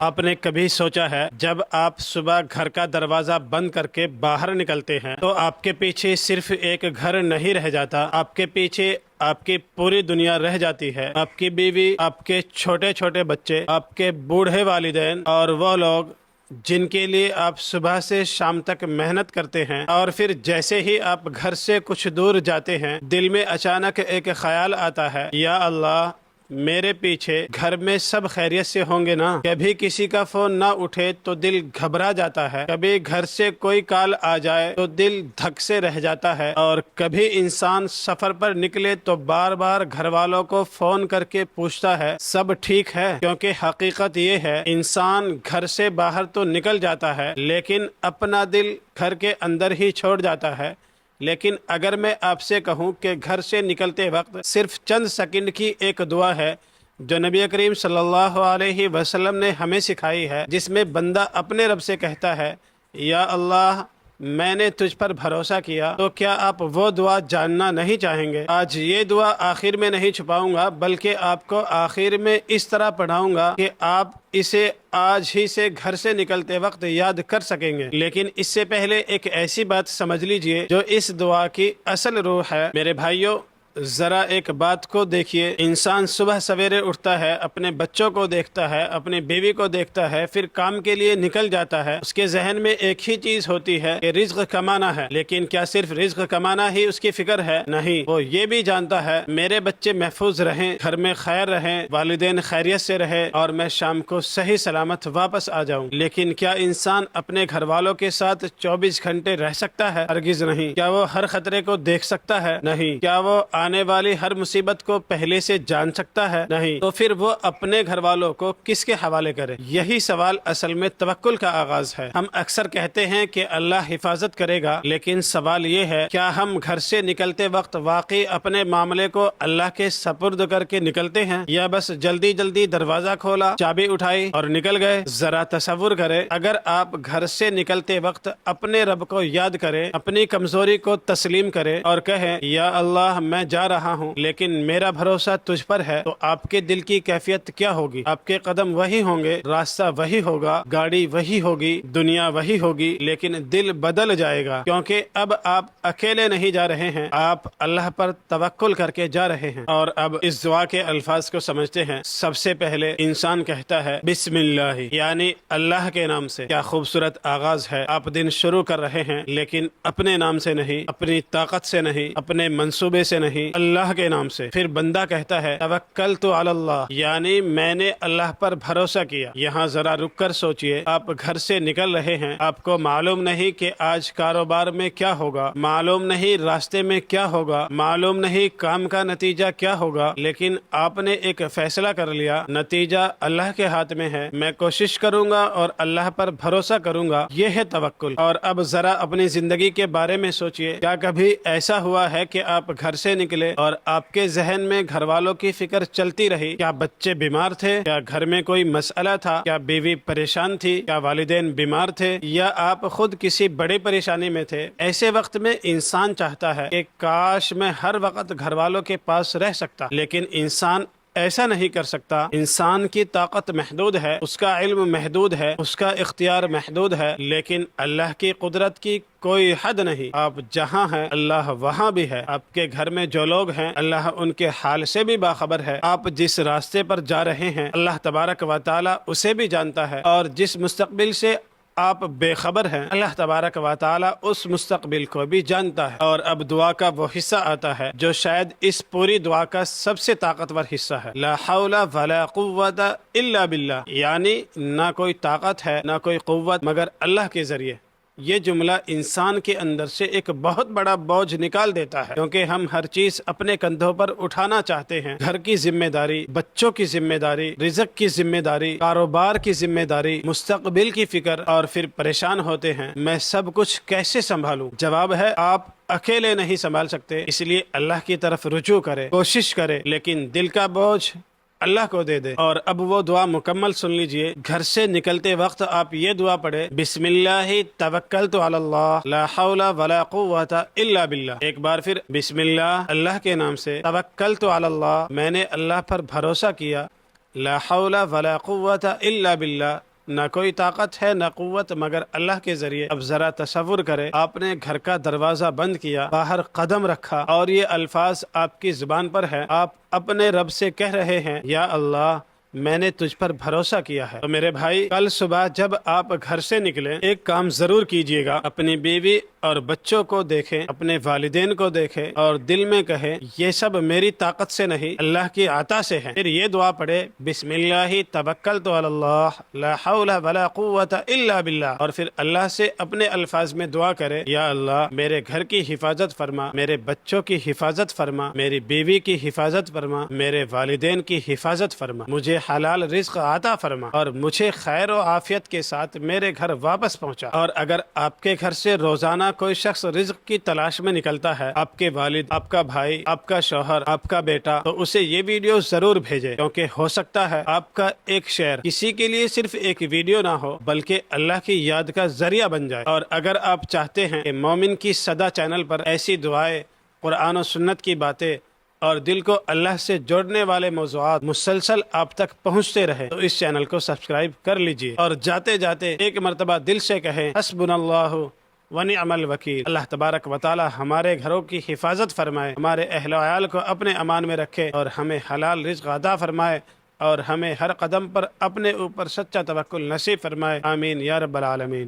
आपने कभी सोचा है जब आप सुबह घर का दरवाजा बंद करके बाहर निकलते हैं तो आपके पीछे सिर्फ एक घर नहीं रह जाता, आपके पीछे आपकी पूरी दुनिया रह जाती है। आपकी बीवी, आपके छोटे छोटे बच्चे, आपके बूढ़े वालिदैन और वो लोग जिनके लिए आप सुबह से शाम तक मेहनत करते हैं। और फिर जैसे ही आप घर से कुछ दूर जाते हैं, दिल में अचानक एक ख्याल आता है, या अल्लाह, मेरे पीछे घर में सब खैरियत से होंगे ना। कभी किसी का फोन ना उठे तो दिल घबरा जाता है, कभी घर से कोई कॉल आ जाए तो दिल धक से रह जाता है, और कभी इंसान सफर पर निकले तो बार बार घर वालों को फोन करके पूछता है सब ठीक है। क्योंकि हकीकत ये है, इंसान घर से बाहर तो निकल जाता है लेकिन अपना दिल घर के अंदर ही छोड़ जाता है। लेकिन अगर मैं आपसे कहूं कि घर से निकलते वक्त सिर्फ चंद सेकंड की एक दुआ है जो नबी करीम सल्लल्लाहु अलैहि वसल्लम ने हमें सिखाई है, जिसमें बंदा अपने रब से कहता है, या अल्लाह, मैंने तुझ पर भरोसा किया, तो क्या आप वो दुआ जानना नहीं चाहेंगे? आज ये दुआ आखिर में नहीं छुपाऊंगा, बल्कि आपको आखिर में इस तरह पढ़ाऊंगा कि आप इसे आज ही से घर से निकलते वक्त याद कर सकेंगे। लेकिन इससे पहले एक ऐसी बात समझ लीजिए जो इस दुआ की असल रूह है। मेरे भाइयों, जरा एक बात को देखिए, इंसान सुबह सवेरे उठता है, अपने बच्चों को देखता है, अपनी बीवी को देखता है, फिर काम के लिए निकल जाता है। उसके जहन में एक ही चीज होती है कि रिज्क कमाना है। लेकिन क्या सिर्फ रिज्क कमाना ही उसकी फिक्र है? नहीं, वो ये भी जानता है मेरे बच्चे महफूज रहें, घर में खैर रहें, वालिदैन खैरियत से रहे और मैं शाम को सही सलामत वापस आ जाऊं। लेकिन क्या इंसान अपने घर वालों के साथ 24 घंटे रह सकता है? हरगिज नहीं। क्या वो हर खतरे को देख सकता है? नहीं। क्या वो आने वाली हर मुसीबत को पहले से जान सकता है? नहीं। तो फिर वो अपने घर वालों को किसके हवाले करे? यही सवाल असल में तवक्कुल का आगाज है। हम अक्सर कहते हैं कि अल्लाह हिफाजत करेगा, लेकिन सवाल ये है, क्या हम घर से निकलते वक्त वाकई अपने मामले को अल्लाह के सपुर्द करके निकलते हैं, या बस जल्दी जल्दी दरवाजा खोला, चाबी उठाई और निकल गए? जरा तसव्वुर करें, अगर आप घर से निकलते वक्त अपने रब को याद करें, अपनी कमजोरी को तस्लीम करें और कहें, या अल्लाह, मैं जा रहा हूँ लेकिन मेरा भरोसा तुझ पर है, तो आपके दिल की कैफियत क्या होगी? आपके कदम वही होंगे, रास्ता वही होगा, गाड़ी वही होगी, दुनिया वही होगी, लेकिन दिल बदल जाएगा। क्योंकि अब आप अकेले नहीं जा रहे हैं, आप अल्लाह पर तवक्कुल करके जा रहे हैं। और अब इस दुआ के अल्फाज को समझते हैं। सबसे पहले इंसान कहता है बिस्मिल्लाह, यानी अल्लाह के नाम से। क्या खूबसूरत आगाज है। आप दिन शुरू कर रहे हैं लेकिन अपने नाम से नहीं, अपनी ताकत से नहीं, अपने मंसूबे से नहीं, अल्लाह के नाम से। फिर बंदा कहता है तवक्कलतु अलल्लाह, यानी मैंने अल्लाह पर भरोसा किया। यहाँ जरा रुक कर सोचिए, आप घर से निकल रहे हैं, आपको मालूम नहीं कि आज कारोबार में क्या होगा, मालूम नहीं रास्ते में क्या होगा, मालूम नहीं काम का नतीजा क्या होगा, लेकिन आपने एक फैसला कर लिया, नतीजा अल्लाह के हाथ में है, मैं कोशिश करूंगा और अल्लाह पर भरोसा करूंगा। ये है तवक्कुल। और अब जरा अपनी जिंदगी के बारे में सोचिए, क्या कभी ऐसा हुआ है कि आप घर से निकले और आपके जहन में घर वालों की फिक्र चलती रही? क्या बच्चे बीमार थे? क्या घर में कोई मसला था? क्या बीवी परेशान थी? क्या वालिदैन बीमार थे? या आप खुद किसी बड़ी परेशानी में थे? ऐसे वक्त में इंसान चाहता है कि काश मैं हर वक्त घर वालों के पास रह सकता, लेकिन इंसान ऐसा नहीं कर सकता। इंसान की ताकत महदूद है, उसका इल्म महदूद है, उसका इख्तियार महदूद है, लेकिन अल्लाह की कुदरत की कोई हद नहीं। आप जहाँ हैं अल्लाह वहाँ भी है। आपके घर में जो लोग हैं अल्लाह उनके हाल से भी बाखबर है। आप जिस रास्ते पर जा रहे हैं अल्लाह तबारक व तआला उसे भी जानता है, और जिस मुस्तकबिल से आप बेखबर हैं अल्लाह तबारक व तआला उस मुस्तकबिल को भी जानता है। और अब दुआ का वो हिस्सा आता है जो शायद इस पूरी दुआ का सबसे ताकतवर हिस्सा है। ला हौला वला कुव्वता इल्ला बिल्लाह, यानी ना कोई ताकत है ना कोई कुव्वत मगर अल्लाह के जरिए। ये जुमला इंसान के अंदर से एक बहुत बड़ा बोझ निकाल देता है, क्योंकि हम हर चीज अपने कंधों पर उठाना चाहते हैं। घर की जिम्मेदारी, बच्चों की जिम्मेदारी, रिज़्क की जिम्मेदारी, कारोबार की जिम्मेदारी, मुस्तकबिल की फिक्र, और फिर परेशान होते हैं, मैं सब कुछ कैसे संभालूं? जवाब है, आप अकेले नहीं संभाल सकते, इसलिए अल्लाह की तरफ रुजू करें, कोशिश करें, लेकिन दिल का बोझ अल्लाह को दे दे। और अब वो दुआ मुकम्मल सुन लीजिए। घर से निकलते वक्त आप ये दुआ पढ़े, बिस्मिल्लाहि तवक्कलतु अलल्लाह ला हौला वला कुव्वता इल्ला बिल्लाह। एक बार फिर, बिस्मिल्लाह, अल्लाह के नाम से, तवक्कलतु अलल्लाह, मैंने अल्लाह पर भरोसा किया, ला हौला वला कुव्वता इल्ला बिल्लाह, نہ کوئی طاقت ہے نہ قوت مگر اللہ کے ذریعے۔ اب ذرا تصور کرے آپ نے گھر کا دروازہ بند کیا، باہر قدم رکھا اور یہ الفاظ آپ کی زبان پر ہے، آپ اپنے رب سے کہہ رہے ہیں یا اللہ میں نے تجھ پر بھروسہ کیا ہے۔ تو میرے بھائی، کل صبح جب آپ گھر سے نکلیں ایک کام ضرور کیجئے گا، اپنی بیوی اور بچوں کو دیکھیں، اپنے والدین کو دیکھیں اور دل میں کہیں یہ سب میری طاقت سے نہیں اللہ کی عطا سے ہیں۔ پھر یہ دعا پڑھے بسم اللہ توکلت علی اللہ لا حول ولا قوت الا باللہ، اور پھر اللہ سے اپنے الفاظ میں دعا کرے یا اللہ میرے گھر کی حفاظت فرما، میرے بچوں کی حفاظت فرما، میری بیوی کی حفاظت فرما، میرے والدین کی حفاظت فرما، مجھے حلال رزق عطا فرما اور مجھے خیر و عافیت کے ساتھ میرے گھر واپس پہنچا۔ اور اگر آپ کے گھر سے روزانہ کوئی شخص رزق کی تلاش میں نکلتا ہے، آپ کے والد، آپ کا بھائی، آپ کا شوہر، آپ کا بیٹا، تو اسے یہ ویڈیو ضرور بھیجے، کیونکہ ہو سکتا ہے آپ کا ایک شیئر کسی کے لیے صرف ایک ویڈیو نہ ہو بلکہ اللہ کی یاد کا ذریعہ بن جائے۔ اور اگر آپ چاہتے ہیں کہ مومن کی صدا چینل پر ایسی دعائیں، قرآن و سنت کی باتیں اور دل کو اللہ سے جوڑنے والے موضوعات مسلسل آپ تک پہنچتے رہے تو اس چینل کو سبسکرائب کر لیجئے، اور جاتے جاتے ایک مرتبہ دل سے کہیں حسبنا اللہ ونعم الوکیل۔ اللہ تبارک و تعالی ہمارے گھروں کی حفاظت فرمائے، ہمارے اہل و عیال کو اپنے امان میں رکھے اور ہمیں حلال رزق عطا فرمائے اور ہمیں ہر قدم پر اپنے اوپر سچا توکل نصیب فرمائے، آمین یا رب العالمین۔